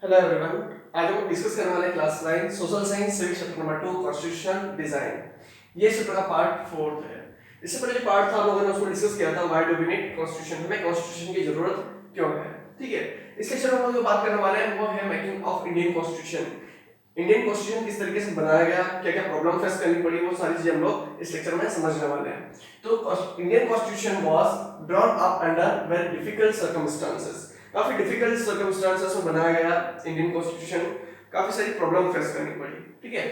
Hello everyone. आज हम discuss करने वाले class 9 social science civic chapter number 2 constitution design. ये चैप्टर का पार्ट 4 है। इससे पहले जो पार्ट था हम लोगों ने उसमें डिस्कस किया था why do we need constitution, हमें कॉन्स्टिट्यूशन की जरूरत क्यों है। ठीक है, इस लेक्चर में हम लोग जो बात करने वाले हैं वो है making of Indian constitution. Indian constitution किस तरीके से बनाया गया, क्या क्या प्रॉब्लम फेस करनी पड़ी, वो सारी चीजें हम लोग इस लेक्चर में समझने वाले हैं। तो Indian constitution was drawn up under very difficult circumstances. काफी डिफिकल्ट सर्कमस्टेंसेस में बनाया गया इंडियन कॉन्स्टिट्यूशन। काफी सारी प्रॉब्लम फेस करनी पड़ी। ठीक है,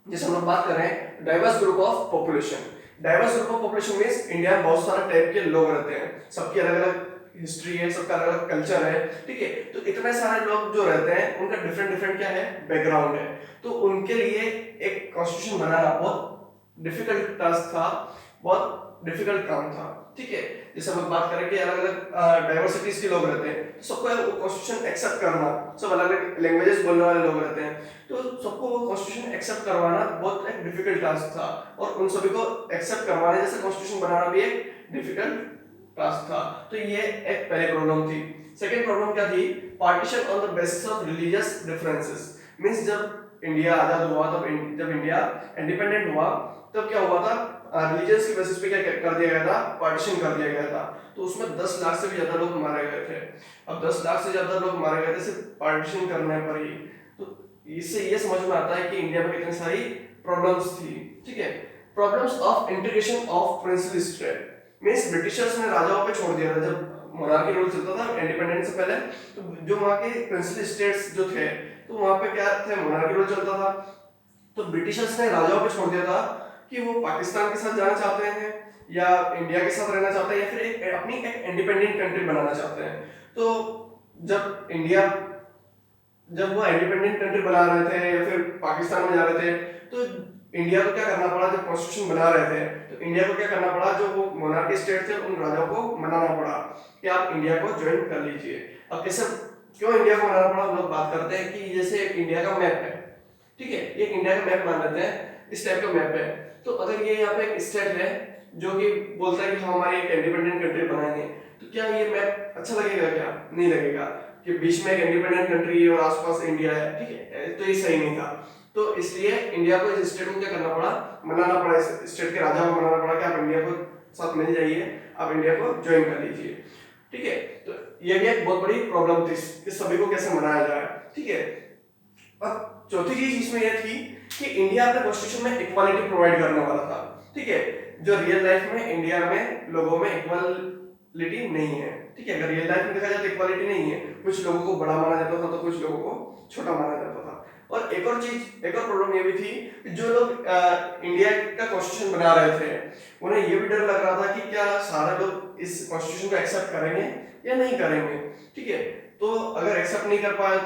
जैसे हम लोग बात कर रहे हैं diverse group of population. Diverse group of population means India में बहुत सारे टाइप के लोग रहते हैं, सबकी अलग अलग हिस्ट्री है, सबका अलग अलग कल्चर है। ठीक है, तो इतने सारे लोग जो रहते हैं उनका डिफरेंट डिफरेंट क्या है, बैकग्राउंड है। तो उनके लिए एक कॉन्स्टिट्यूशन बनाना बहुत डिफिकल्ट टास्क था, बहुत डिफिकल्ट काम था। ठीक है, जैसे हम बात करें कि अलग अलग डाइवर्सिटीज के लोग रहते हैं, तो सबको वो कॉन्स्टिट्यूशन एक्सेप्ट करना, सब अलग अलग लैंग्वेजेस बोलने वाले लोग रहते हैं, तो सबको वो कॉन्स्टिट्यूशन एक्सेप्ट करवाना बहुत एक डिफिकल्ट टास्क था। और उन सभी को एक्सेप्ट करवाने जैसे कॉन्स्टिट्यूशन बनाना भी एक डिफिकल्ट टास्क था। तो ये एक पहली प्रॉब्लम थी। सेकंड प्रॉब्लम क्या थी, partition on the basis of religious differences. Means जब इंडिया आजाद हुआ, तब जब इंडिया इंडिपेंडेंट हुआ, तब क्या हुआ था, रिलीजियस के बेसिस पे क्या कर दिया गया था, पार्टीशन कर दिया गया था। तो उसमें 10 लाख से भी ज्यादा लोग मारे गए थे। अब 10 लाख से ज्यादा लोग मारे गए थे सिर्फ पार्टीशन करने पर ही। तो इससे ये समझ में आता है कि इंडिया में कितनी सारी प्रॉब्लम्स थी। ठीक है, problems of integration of principal state. Means Britishers ने राजाओं पे छोड़ दिया था। जब मोनार्की रूल चलता था इंडिपेंडेंस से पहले, तो जो वहाँ के प्रिंसिपल स्टेट्स जो थे, तो वहाँ पे क्या थे, मोनार्की रूल चलता था। तो ब्रिटिशर्स ने राजाओं पे छोड़ दिया था कि वो पाकिस्तान के साथ जाना चाहते हैं या इंडिया के साथ रहना चाहते हैं या फिर अपनी एक इंडिपेंडेंट कंट्री बनाना चाहते हैं। तो जब इंडिया, जब वो इंडिपेंडेंट कंट्री बना रहे थे या फिर पाकिस्तान में जा रहे थे, तो इंडिया को क्या करना पड़ा, जब कॉन्स्टिट्यूशन बना रहे थे तो इंडिया को क्या करना पड़ा, जो वो मोनार्की स्टेट थे उन राजाओं को मनाना पड़ा कि आप इंडिया को ज्वाइन कर लीजिए। अब कैसे, क्यों इंडिया को मनाना पड़ा, हम लोग बात करते हैं कि जैसे इंडिया का मैप है। ठीक है, ये इंडिया का मैप मान लेते हैं, इस टाइप का मैप है। तो अगर ये यहाँ पे एक स्टेट है जो कि बोलता है कि हम हमारी एक इंडिपेंडेंट कंट्री बनाएंगे, तो क्या ये मैप अच्छा लगेगा, क्या नहीं लगेगा कि बीच में एक इंडिपेंडेंट कंट्री है और आसपास इंडिया है। ठीक है, तो ये सही नहीं था। तो इसलिए इंडिया को इस स्टेट को क्या करना पड़ा, मनाना पड़ा, इस स्टेट के राजा को मनाना पड़ा कि आप इंडिया को साथ मिल जाइए, आप इंडिया को ज्वाइन कर लीजिए। ठीक है, तो ये भी एक बहुत बड़ी प्रॉब्लम थी कि सभी को कैसे मनाया जाए। ठीक है, अब चौथी चीज इसमें यह थी कि इंडिया अपने कॉन्स्टिट्यूशन में इक्वालिटी प्रोवाइड करने वाला था। ठीक है, जो रियल लाइफ में इंडिया में लोगों में इक्वालिटी नहीं है। ठीक है, अगर रियल लाइफ में देखा जाए तो इक्वालिटी नहीं है, कुछ लोगों को बड़ा माना जाता था तो कुछ लोगों को छोटा माना जाता था। और एक और चीज, एक और प्रॉब्लम ये भी थी कि जो लोग इंडिया का कॉन्स्टिट्यूशन बना रहे थे, उन्हें ये भी डर लग रहा था कि क्या सारे लोग इस कॉन्स्टिट्यूशन को एक्सेप्ट करेंगे या नहीं करेंगे। ठीक है, तो अगर एक्सेप्ट नहीं कर पाए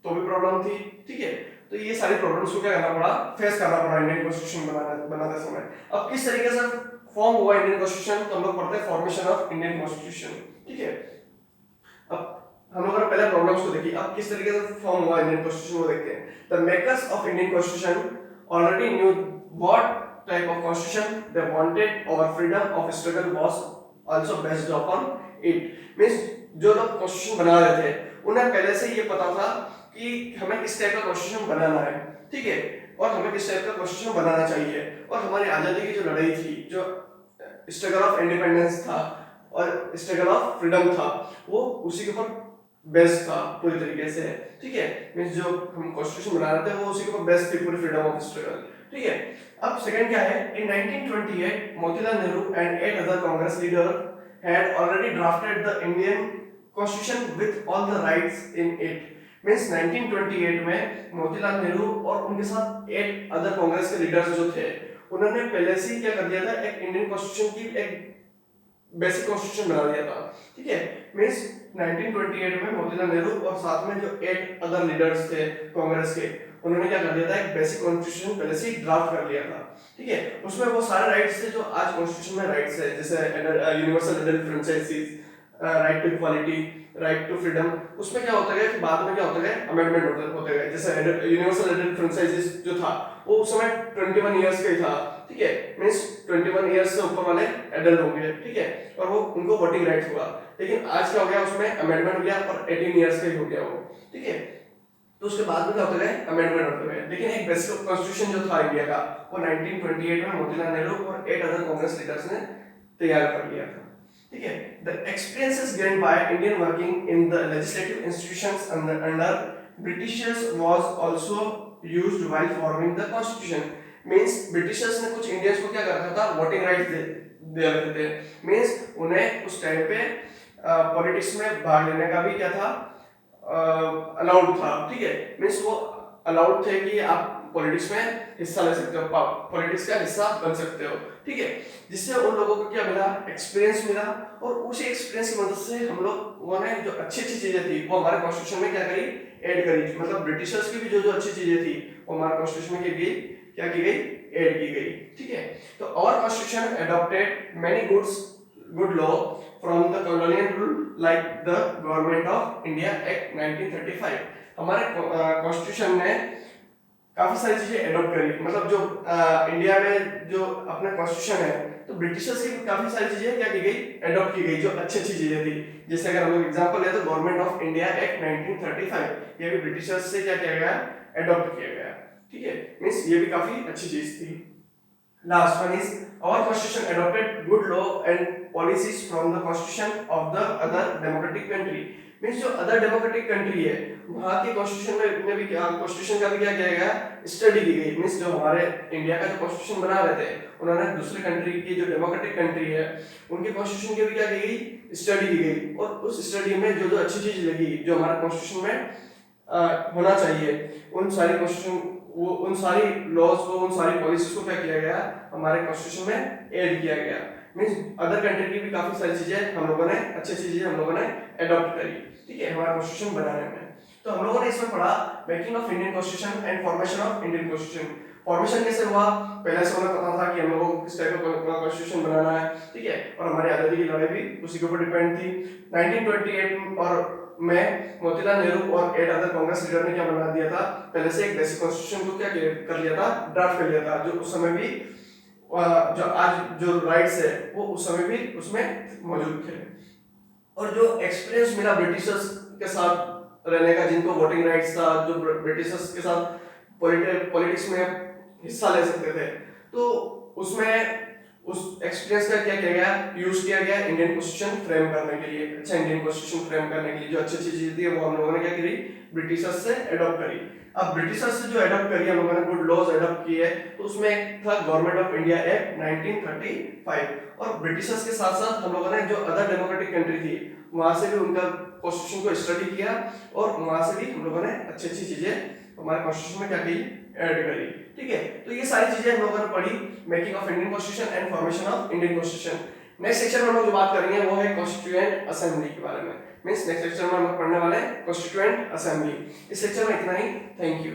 तो भी प्रॉब्लम थी। ठीक है, तो ये सारी प्रॉब्लम्स को क्या करना पड़ा, फेस करना पड़ा इंडियन कॉन्स्टिट्यूशन बनाते समय। अब किस तरीके से फॉर्म हुआ इंडियन कॉन्स्टिट्यूशन, तो हम लोग पढ़ते हैं फॉर्मेशन ऑफ इंडियन कॉन्स्टिट्यूशन। ठीक है, अब हम लोगों ने पहले प्रॉब्लम्स को देखी, अब किस तरीके से फॉर्म हुआ इंडियन कॉन्स्टिट्यूशन को देखते हैं। The makers of Indian constitution already knew what type of constitution they wanted और freedom of struggle was also based upon it. Means जो लोग कॉन्स्टिट्यूशन बना रहे थे उन्हें पहले से ये पता था कि हमें किस टाइप का कॉन्स्टिट्यूशन बनाना है। ठीक है, और हमें किस टाइप का कॉन्स्टिट्यूशन बनाना चाहिए। और हमारी आजादी की जो लड़ाई थी, जो स्ट्रगल ऑफ इंडिपेंडेंस था और स्ट्रगल ऑफ फ्रीडम था, वो उसी के ऊपर बेस्ड था पूरी तरीके से। ठीक है, मींस जो हम कॉन्स्टिट्यूशन बना रहे थे वो उसी के ऊपर बेस्ड थी, पूरी फ्रीडम ऑफ स्ट्रगल। ठीक है, अब सेकंड क्या है, इन 1928 Motilal Nehru and 8 other Congress leader had already drafted the Indian Constitution with all the rights in it। Means 1928 में मोतीलाल नेहरू और उनके साथ 8 अदर कांग्रेस के लीडर्स जो थे, उन्होंने पहले से ही क्या कर दिया था, एक इंडियन कॉन्स्टिट्यूशन की एक बेसिक कॉन्स्टिट्यूशन बना दिया था। ठीक है, मींस 1928 में मोतीलाल नेहरू और साथ में जो 8 अदर लीडर्स थे कांग्रेस के, उन्होंने क्या कर दिया था, एक बेसिक कॉन्स्टिट्यूशन पहले से ही ड्राफ्ट कर लिया था। ठीक है, उसमें वो सारे राइट्स थे जो आज कॉन्स्टिट्यूशन में राइट्स है, जैसे universal adult franchises, right to equality, right to freedom. उसमें क्या होता है कि बाद में क्या होता है, अमेंडमेंट होते गए। जैसे यूनिवर्सल एडल्ट फ्रेंचाइजीज जो था वो उस समय 21 इयर्स का ही था। ठीक है, मींस 21 इयर्स से ऊपर वाले एडल्ट होंगे। ठीक है, और वो उनको वोटिंग राइट हुआ। लेकिन आज क्या हो गया, उसमें अमेंडमेंट हो गया और 18 इयर्स का ही हो गया वो। ठीक है, तो उसके बाद में क्या होते गए, अमेंडमेंट होते गए। लेकिन एक बेसिक कॉन्स्टिट्यूशन जो था इंडिया का वो 1928 में मोतीलाल नेहरू और 8 अदर कांग्रेस लीडर्स ने तैयार कर लिया था। ठीक है, the experiences gained by Indian working in the legislative institutions under Britishers was also used while forming the constitution. Means Britishers ने कुछ इंडियंस को क्या कर रखा था, वोटिंग राइट्स दे रखे थे। मींस उन्हें उस टाइम पे पॉलिटिक्स में भाग लेने का भी क्या था, अलाउड था। ठीक है, मींस वो अलाउड थे कि आप पॉलिटिक्स में हिस्सा ले सकते हो, पॉलिटिक्स का हिस्सा बन सकते हो। ठीक है, जिससे उन लोगों को क्या मिला, एक्सपीरियंस मिला, और उसी एक्सपीरियंस की मदद से हम लोगों ने जो अच्छी अच्छी चीजें थी वो हमारे कॉन्स्टिट्यूशन में क्या करी, ऐड करी। मतलब ब्रिटिशर्स की भी जो जो अच्छी चीजें थी वो हमारे कॉन्स्टिट्यूशन में क्या की गई, ऐड की गई। ठीक है, तो our constitution adopted many good law from the colonial rule like the Government of India Act 1935। हमारे कॉन्स्टिट्यूशन ने काफी सारी चीजें अडॉप्ट करी। मतलब जो इंडिया में जो अपना कॉन्स्टिट्यूशन है, तो ब्रिटिशर्स की काफी सारी चीजें क्या की गई, अडॉप्ट की गई, जो अच्छी अच्छी चीजें थी। जैसे अगर हम लोग एग्जांपल ले तो गवर्नमेंट ऑफ इंडिया एक्ट 1935, ये भी ब्रिटिशर्स से क्या किया गया, अडॉप्ट किया गया। ठीक है, मींस ये भी काफी अच्छी चीज थी। Last one is our constitution adopted good law and policies from the constitution of the other democratic country। Means जो अदर डेमोक्रेटिक कंट्री है वहां के कॉन्स्टिट्यूशन में भी कॉन्स्टिट्यूशन का भी क्या किया गया, स्टडी की गई। मींस जो हमारे इंडिया का जो कॉन्स्टिट्यूशन बना रहे थे, उन्होंने दूसरे कंट्री की जो डेमोक्रेटिक कंट्री है उनके कॉन्स्टिट्यूशन की भी क्या की गई, स्टडी की गई। और उस स्टडी में जो जो अच्छी चीज लगी जो हमारे कॉन्स्टिट्यूशन में होना चाहिए, उन सारी कॉन्स्टिट्यूशन वो उन सारी लॉज को, उन सारी पॉलिसीज को क्या किया गया, हमारे कॉन्स्टिट्यूशन में ऐड किया गया। मींस अदर कंट्री की भी काफी सारी चीजें हम लोगों ने, अच्छी चीजें हम लोगों ने अडॉप्ट करी। ठीक है, हमारा कॉन्स्टिट्यूशन बनाने में। तो हम लोगों ने इसमें पढ़ा making of Indian constitution and formation of Indian constitution. Formation कैसे हुआ, पहले से हमें पता था कि हम लोगों को किस टाइप का कॉन्स्टिट्यूशन बनाना है। ठीक है, और हमारी आजादी की लड़ाई भी उसी के ऊपर डिपेंड थी। 1928 और में मोतीलाल नेहरू और 8 अदर कांग्रेस लीडर ने क्या बना दिया था, पहले से एक बेसिक कॉन्स्टिट्यूशन को क्या कर लिया था, ड्राफ्ट कर लिया था। जो उस समय भी जो आज जो राइट्स है वो उस समय भी उसमें मौजूद थे। और जो एक्सपीरियंस मिला ब्रिटिशर्स के साथ रहने का, जिनको वोटिंग राइट्स था, जो ब्रिटिशर्स के साथ पॉलिटिक्स में हिस्सा ले सकते थे, तो उसमें उस एक्सपीरियंस का क्या किया गया, यूज किया गया इंडियन कॉन्स्टिट्यूशन फ्रेम करने के लिए। अच्छा इंडियन कॉन्स्टिट्यूशन फ्रेम करने के लिए जो अच्छी अच्छी चीजें थी वो हम लोगों ने क्या करी, ब्रिटिशर्स से अडॉप्ट करी। अब ब्रिटिशर्स से जो अडॉप्ट करी हम लोगों ने, गुड लॉज अडॉप्ट किए, तो उसमें एक था गवर्नमेंट ऑफ इंडिया एक्ट 1935। और ब्रिटिशर्स के साथ साथ हम लोगों ने जो अदर डेमोक्रेटिक कंट्री थी वहां से भी उनका कॉन्स्टिट्यूशन को स्टडी किया, और वहां से भी हम लोगों ने अच्छी अच्छी चीजें हमारे कॉन्स्टिट्यूशन में क्या की, ऐड करी। ठीक है, तो ये सारी चीजें हम लोगों ने पढ़ी, making of Indian constitution and formation of Indian constitution. Next section में हम लोग जो बात करेंगे वो है कॉन्स्टिट्यूएंट असेंबली के बारे में। मींस नेक्स्ट सेक्शन में हम लोग पढ़ने वाले हैं कॉन्स्टिट्यूएंट असेंबली। इस सेक्शन में इतना ही, थैंक यू।